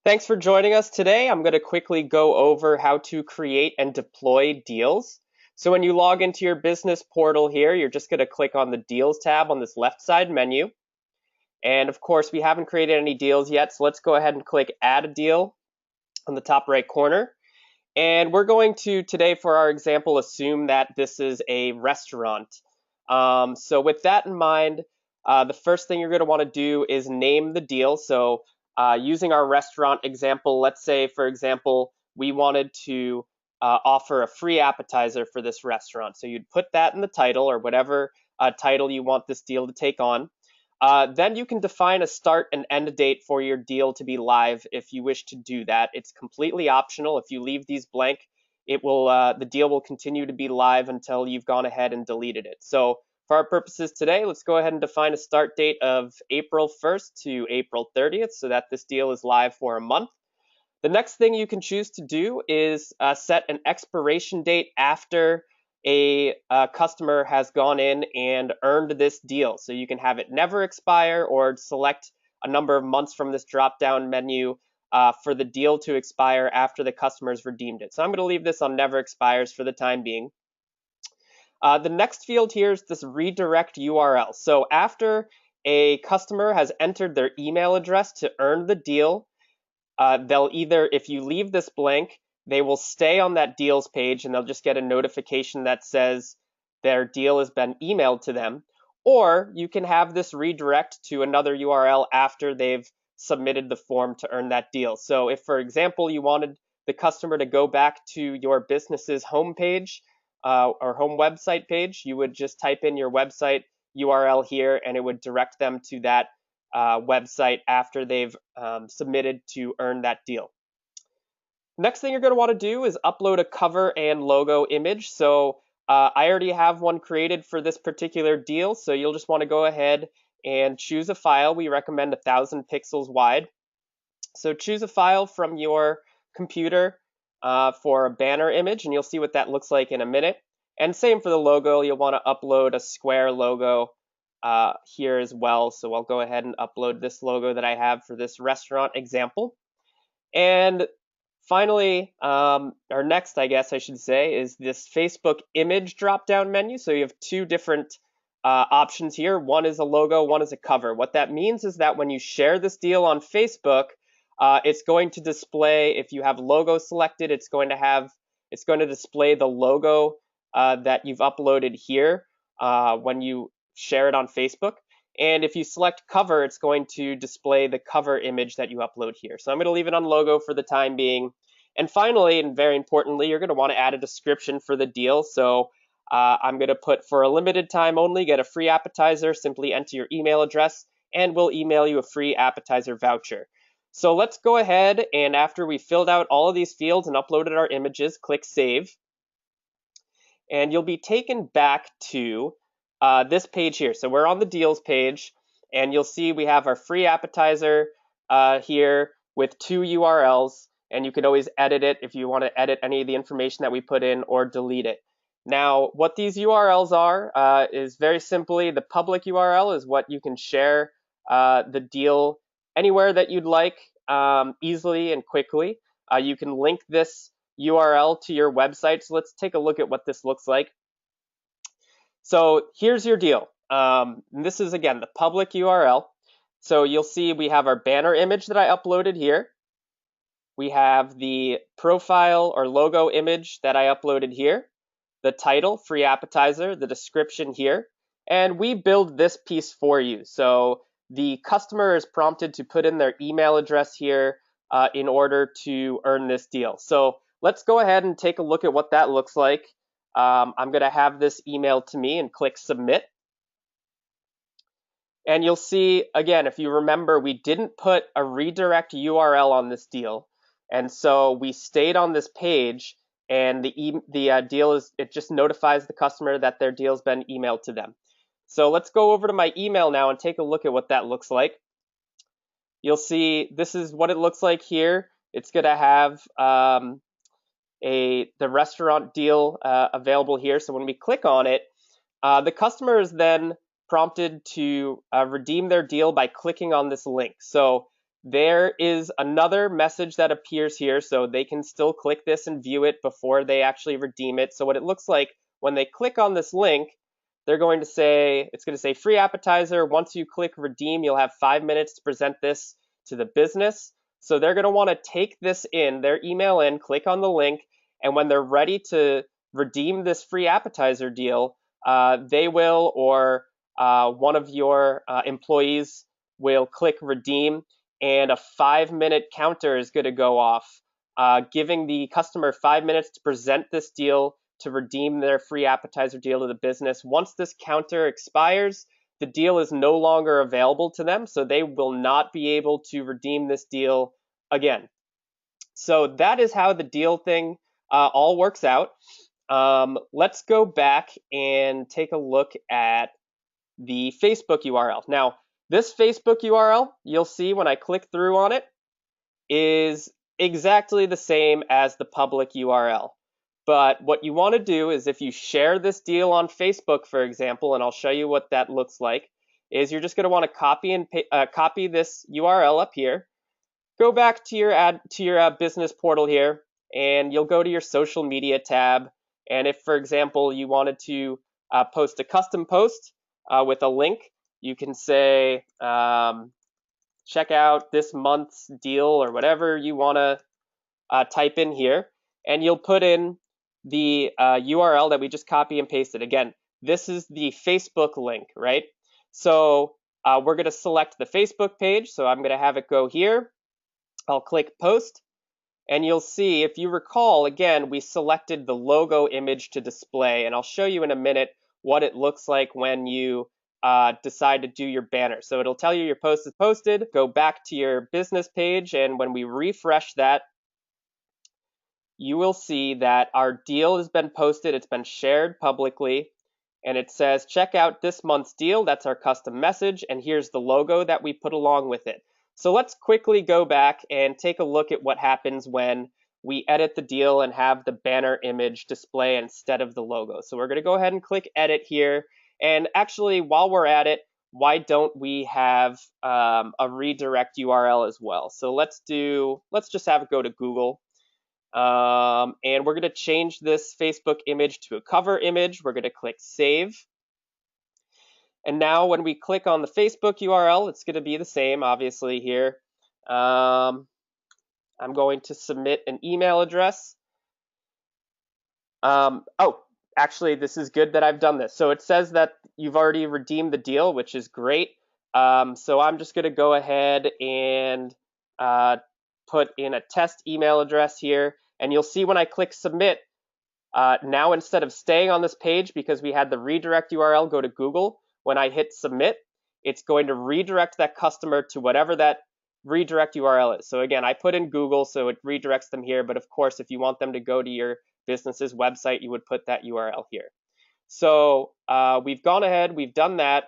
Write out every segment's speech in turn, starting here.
Thanks for joining us today. I'm going to quickly go over how to create and deploy deals. So when you log into your business portal here, you're just going to click on the Deals tab on this left side menu. And of course, we haven't created any deals yet, so let's go ahead and click Add a Deal on the top right corner. And we're going to today, for our example, assume that this is a restaurant. So with that in mind, the first thing you're going to want to do is name the deal. So using our restaurant example, let's say, for example, we wanted to offer a free appetizer for this restaurant. So you'd put that in the title or whatever title you want this deal to take on. Then you can define a start and end date for your deal to be live if you wish to do that. It's completely optional. If you leave these blank, the deal will continue to be live until you've gone ahead and deleted it. So for our purposes today, let's go ahead and define a start date of April 1st to April 30th so that this deal is live for a month. The next thing you can choose to do is set an expiration date after a customer has gone in and earned this deal. So you can have it never expire or select a number of months from this drop down menu for the deal to expire after the customer's redeemed it. So I'm going to leave this on never expires for the time being. The next field here is this redirect URL. So after a customer has entered their email address to earn the deal, they'll either, if you leave this blank, they will stay on that deals page and they'll just get a notification that says their deal has been emailed to them. Or you can have this redirect to another URL after they've submitted the form to earn that deal. So if, for example, you wanted the customer to go back to your business's homepage or home website page, you would just type in your website URL here and it would direct them to that website after they've submitted to earn that deal. Next thing you're going to want to do is upload a cover and logo image. So I already have one created for this particular deal, so you'll just want to go ahead and choose a file. We recommend 1,000 pixels wide. So choose a file from your computer for a banner image, and you'll see what that looks like in a minute. And same for the logo, you'll want to upload a square logo here as well. So I'll go ahead and upload this logo that I have for this restaurant example. And finally, or next, I guess I should say, is this Facebook image drop-down menu. So you have two different options here. One is a logo, one is a cover. What that means is that when you share this deal on Facebook, it's going to display, if you have logo selected, it's going to display the logo that you've uploaded here when you share it on Facebook. And if you select cover, it's going to display the cover image that you upload here. So I'm going to leave it on logo for the time being. And finally, and very importantly, you're going to want to add a description for the deal. So I'm going to put, for a limited time only, get a free appetizer. Simply enter your email address and we'll email you a free appetizer voucher. So let's go ahead, and after we filled out all of these fields and uploaded our images, click Save. And you'll be taken back to this page here. So we're on the deals page, and you'll see we have our free appetizer here with two URLs, and you can always edit it if you want to edit any of the information that we put in or delete it. Now, what these URLs are is very simply, the public URL is what you can share the deal anywhere that you'd like easily and quickly. You can link this URL to your website. So let's take a look at what this looks like. So here's your deal. This is, again, the public URL. So you'll see we have our banner image that I uploaded here. We have the profile or logo image that I uploaded here, the title, free appetizer, the description here, and we build this piece for you. So the customer is prompted to put in their email address here in order to earn this deal. So let's go ahead and take a look at what that looks like. I'm going to have this emailed to me and click submit. And you'll see, again, if you remember, we didn't put a redirect URL on this deal. And so we stayed on this page, and the deal is, it just notifies the customer that their deal's been emailed to them. So let's go over to my email now and take a look at what that looks like. You'll see this is what it looks like here. It's going to have the restaurant deal available here. So when we click on it, the customer is then prompted to redeem their deal by clicking on this link. So there is another message that appears here, so they can still click this and view it before they actually redeem it. So what it looks like when they click on this link, they're going to say, it's going to say free appetizer. Once you click redeem, you'll have 5 minutes to present this to the business. So they're going to want to take this in, their email in, click on the link, and when they're ready to redeem this free appetizer deal, they will, or one of your employees will click redeem, and a 5-minute counter is going to go off, giving the customer 5 minutes to present this deal to redeem their free appetizer deal to the business. Once this counter expires, the deal is no longer available to them, so they will not be able to redeem this deal again. So that is how the deal thing all works out. Let's go back and take a look at the Facebook URL. Now, this Facebook URL, you'll see when I click through on it, is exactly the same as the public URL. But what you want to do is if you share this deal on Facebook, for example, and I'll show you what that looks like, is you're just going to want to copy this URL up here, go back to your business portal here, and you'll go to your social media tab. And if, for example, you wanted to post a custom post with a link, you can say, check out this month's deal or whatever you want to type in here, and you'll put in the URL that we just copy and pasted. Again, this is the Facebook link, right? So we're going to select the Facebook page. So I'm going to have it go here. I'll click post, and you'll see, if you recall, again, we selected the logo image to display, and I'll show you in a minute what it looks like when you decide to do your banner. So it'll tell you your post is posted, go back to your business page, and when we refresh that, you will see that our deal has been posted, it's been shared publicly, and it says, check out this month's deal. That's our custom message, and here's the logo that we put along with it. So let's quickly go back and take a look at what happens when we edit the deal and have the banner image display instead of the logo. So we're going to go ahead and click edit here. And actually, while we're at it, why don't we have a redirect URL as well? So let's just have it go to Google. And we're going to change this Facebook image to a cover image. We're going to click save. And now when we click on the Facebook URL, it's going to be the same, obviously, here. I'm going to submit an email address. Oh, actually, this is good that I've done this. So it says that you've already redeemed the deal, which is great. So I'm just going to go ahead and put in a test email address here. And you'll see when I click submit, now instead of staying on this page because we had the redirect URL go to Google, when I hit submit, it's going to redirect that customer to whatever that redirect URL is. So again, I put in Google, so it redirects them here. But of course, if you want them to go to your business's website, you would put that URL here. So we've gone ahead, we've done that.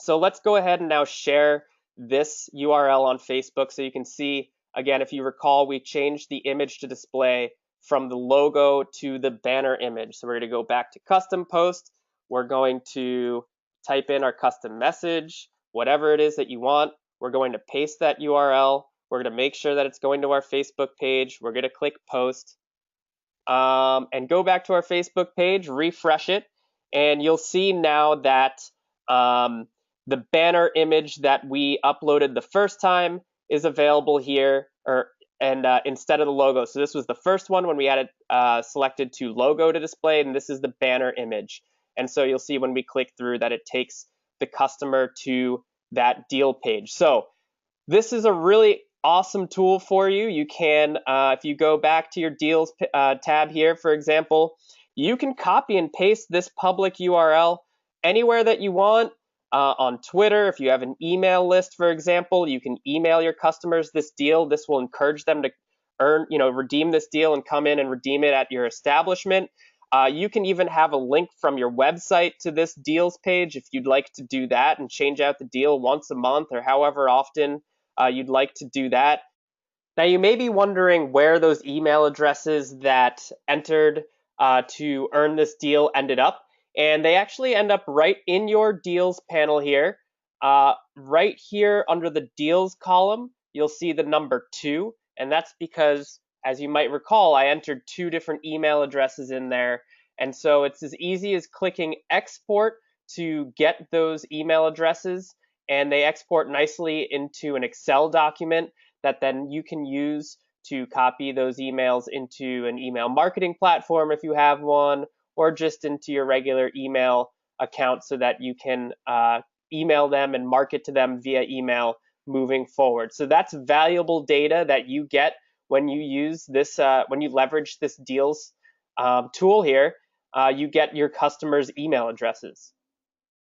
So let's go ahead and now share this URL on Facebook so you can see, again, if you recall, we changed the image to display from the logo to the banner image. So we're going to go back to custom post. We're going to type in our custom message, whatever it is that you want. We're going to paste that URL. We're going to make sure that it's going to our Facebook page. We're going to click post and go back to our Facebook page, refresh it, and you'll see now that the banner image that we uploaded the first time is available here, instead of the logo. So this was the first one when we had it selected to logo to display, and this is the banner image. And so you'll see when we click through that it takes the customer to that deal page. So this is a really awesome tool for you. You can, if you go back to your deals tab here, for example, you can copy and paste this public URL anywhere that you want. On Twitter, if you have an email list, for example, you can email your customers this deal. This will encourage them to redeem this deal and come in and redeem it at your establishment. You can even have a link from your website to this deals page if you'd like to do that and change out the deal once a month or however often you'd like to do that. Now, you may be wondering where those email addresses that entered to earn this deal ended up. And they actually end up right in your deals panel here. Right here under the deals column, you'll see the number 2, and that's because, as you might recall, I entered 2 different email addresses in there. And so it's as easy as clicking export to get those email addresses, and they export nicely into an Excel document that then you can use to copy those emails into an email marketing platform if you have one, or just into your regular email account so that you can email them and market to them via email moving forward. So that's valuable data that you get when you use this, when you leverage this deals tool here. You get your customers' email addresses.